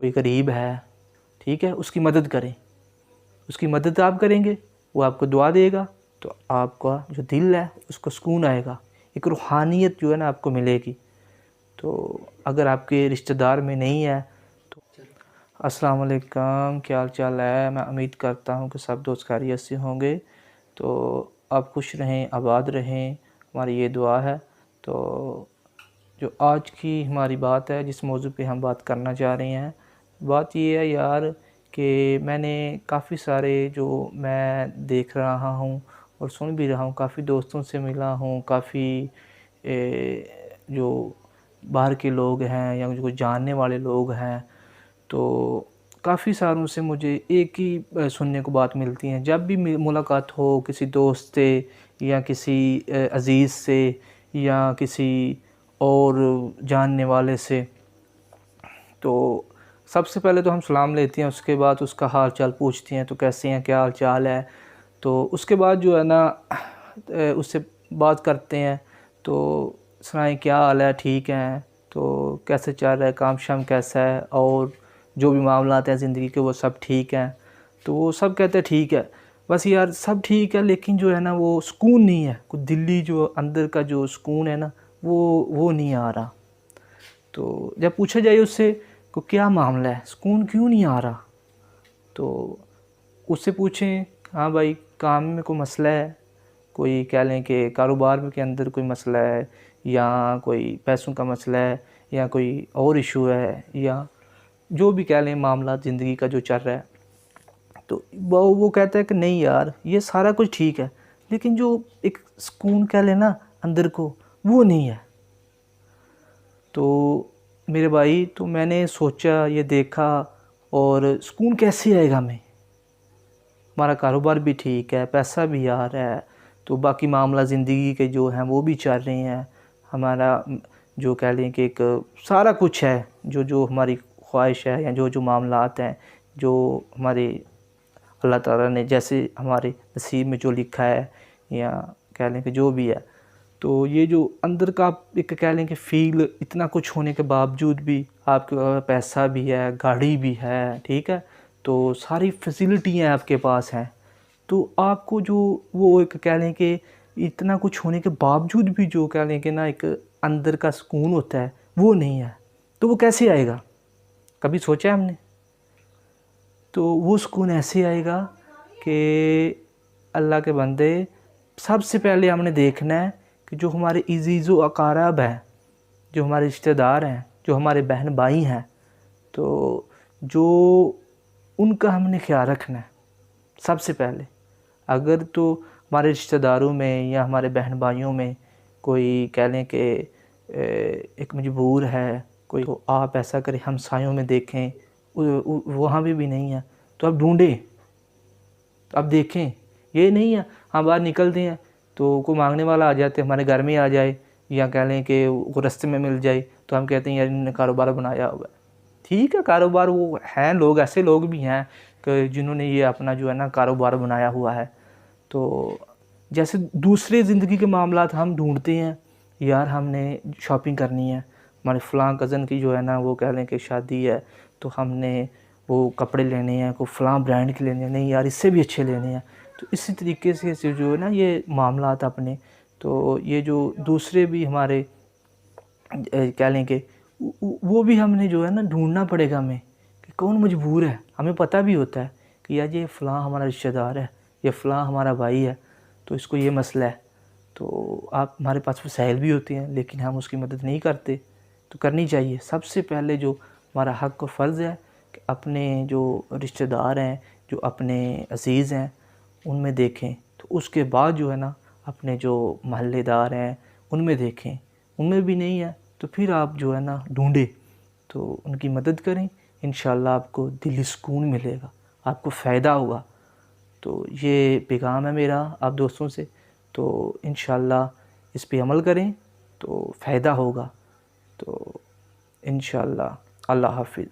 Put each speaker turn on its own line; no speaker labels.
کوئی غریب ہے، ٹھیک ہے، اس کی مدد کریں. اس کی مدد آپ کریں گے، وہ آپ کو دعا دے گا، تو آپ کا جو دل ہے اس کو سکون آئے گا، ایک روحانیت جو ہے نا آپ کو ملے گی. تو اگر آپ کے رشتہ دار میں نہیں ہے تو السلام علیکم، کیا حال چال ہے؟ میں امید کرتا ہوں کہ سب دوست خیریت سے ہوں گے. تو آپ خوش رہیں، آباد رہیں، ہماری یہ دعا ہے. تو جو آج کی ہماری بات ہے، جس موضوع پہ ہم بات کرنا چاہ رہے ہیں، بات یہ ہے یار کہ میں نے کافی سارے جو میں دیکھ رہا ہوں اور سن بھی رہا ہوں، کافی دوستوں سے ملا ہوں، کافی جو باہر کے لوگ ہیں یا جو جاننے والے لوگ ہیں، تو کافی ساروں سے مجھے ایک ہی سننے کو بات ملتی ہیں. جب بھی ملاقات ہو کسی دوست سے یا کسی عزیز سے یا کسی اور جاننے والے سے، تو سب سے پہلے تو ہم سلام لیتے ہیں، اس کے بعد اس کا حال چال پوچھتے ہیں، تو کیسے ہیں، کیا حال چال ہے. تو اس کے بعد جو ہے نا اس سے بات کرتے ہیں، تو سنائیں کیا حال ہے، ٹھیک ہیں، تو کیسے چل رہا ہے، کام شام کیسا ہے، اور جو بھی معاملات ہیں زندگی کے وہ سب ٹھیک ہیں. تو وہ سب کہتے ہیں ٹھیک ہے. بس یار سب ٹھیک ہے، لیکن جو ہے نا وہ سکون نہیں ہے، کچھ دلی جو اندر کا جو سکون ہے نا وہ نہیں آ رہا. تو جب پوچھا جائے اس سے کہ کیا معاملہ ہے، سکون کیوں نہیں آ رہا، تو اس سے پوچھیں ہاں بھائی کام میں کوئی مسئلہ ہے، کوئی کہہ لیں کہ کاروبار کے اندر کوئی مسئلہ ہے، یا کوئی پیسوں کا مسئلہ ہے، یا کوئی اور ایشو ہے، یا جو بھی کہہ لیں معاملات زندگی کا جو چل رہا ہے. تو وہ کہتا ہے کہ نہیں یار یہ سارا کچھ ٹھیک ہے، لیکن جو ایک سکون کہہ لیں نا اندر کو، وہ نہیں ہے. تو میرے بھائی، تو میں نے سوچا، یہ دیکھا، اور سکون کیسے آئے گا ہمیں؟ ہمارا کاروبار بھی ٹھیک ہے، پیسہ بھی آ رہا ہے، تو باقی معاملہ زندگی کے جو ہیں وہ بھی چل رہے ہیں، ہمارا جو کہہ لیں کہ ایک سارا کچھ ہے، جو ہماری خواہش ہے یا جو معاملات ہیں، جو ہمارے اللہ تعالیٰ نے جیسے ہمارے نصیب میں جو لکھا ہے، یا کہہ لیں کہ جو بھی ہے. تو یہ جو اندر کا ایک کہہ لیں کہ فیل، اتنا کچھ ہونے کے باوجود بھی آپ کے پاس پیسہ بھی ہے، گاڑی بھی ہے، ٹھیک ہے، تو ساری فیسلٹی ہیں آپ کے پاس ہیں، تو آپ کو جو وہ ایک کہہ لیں کہ اتنا کچھ ہونے کے باوجود بھی جو کہہ لیں کہ نا ایک اندر کا سکون ہوتا ہے وہ نہیں ہے. تو وہ کیسے آئے گا؟ کبھی سوچا ہے ہم نے؟ تو وہ سکون ایسے آئے گا کہ اللہ کے بندے، سب سے پہلے ہم نے دیکھنا ہے کہ جو ہمارے عزیز و اقارب ہیں، جو ہمارے رشتہ دار ہیں، جو ہمارے بہن بھائی ہیں، تو جو ان کا ہم نے خیال رکھنا ہے سب سے پہلے. اگر تو ہمارے رشتہ داروں میں یا ہمارے بہن بھائیوں میں کوئی کہہ لیں کہ ایک مجبور ہے کوئی، تو آپ ایسا کریں ہمسایوں میں دیکھیں وہاں بھی نہیں ہے، تو آپ ڈھونڈیں، اب دیکھیں. یہ نہیں ہے ہم باہر نکلتے ہیں تو کوئی مانگنے والا آ جاتے ہمارے گھر میں آ جائے، یا کہہ لیں کہ وہ رستے میں مل جائے، تو ہم کہتے ہیں یار انہوں نے کاروبار بنایا ہوا ہے. ٹھیک ہے، کاروبار وہ ہیں، لوگ ایسے لوگ بھی ہیں کہ جنہوں نے یہ اپنا جو ہے نا کاروبار بنایا ہوا ہے. تو جیسے دوسرے زندگی کے معاملات ہم ڈھونڈتے ہیں، یار ہم نے شاپنگ کرنی ہے، ہمارے فلاں کزن کی جو ہے نا وہ کہہ لیں کہ شادی ہے، تو ہم نے وہ کپڑے لینے ہیں، کوئی فلاں برانڈ کے لینے ہیں، نہیں یار اس سے بھی اچھے لینے ہیں. تو اسی طریقے سے جو ہے نا یہ معاملات اپنے، تو یہ جو دوسرے بھی ہمارے کہہ لیں کہ وہ بھی ہم نے جو ہے نا ڈھونڈنا پڑے گا ہمیں کہ کون مجبور ہے. ہمیں پتہ بھی ہوتا ہے کہ یار یہ فلاں ہمارا رشتہ دار ہے، یہ فلاں ہمارا بھائی ہے، تو اس کو یہ مسئلہ ہے. تو آپ ہمارے پاس وسائل بھی ہوتے ہیں لیکن ہم اس کی مدد نہیں کرتے. تو کرنی چاہیے. سب سے پہلے جو ہمارا حق و فرض ہے کہ اپنے جو رشتہ دار ہیں، جو اپنے عزیز ہیں، ان میں دیکھیں. تو اس کے بعد جو ہے نا اپنے جو محلے دار ہیں ان میں دیکھیں. ان میں بھی نہیں ہے تو پھر آپ جو ہے نا ڈھونڈیں، تو ان کی مدد کریں. انشاءاللہ آپ کو دلی سکون ملے گا، آپ کو فائدہ ہوگا. تو یہ پیغام ہے میرا آپ دوستوں سے. تو انشاءاللہ اس پہ عمل کریں تو فائدہ ہوگا. تو انشاءاللہ. اللہ حافظ.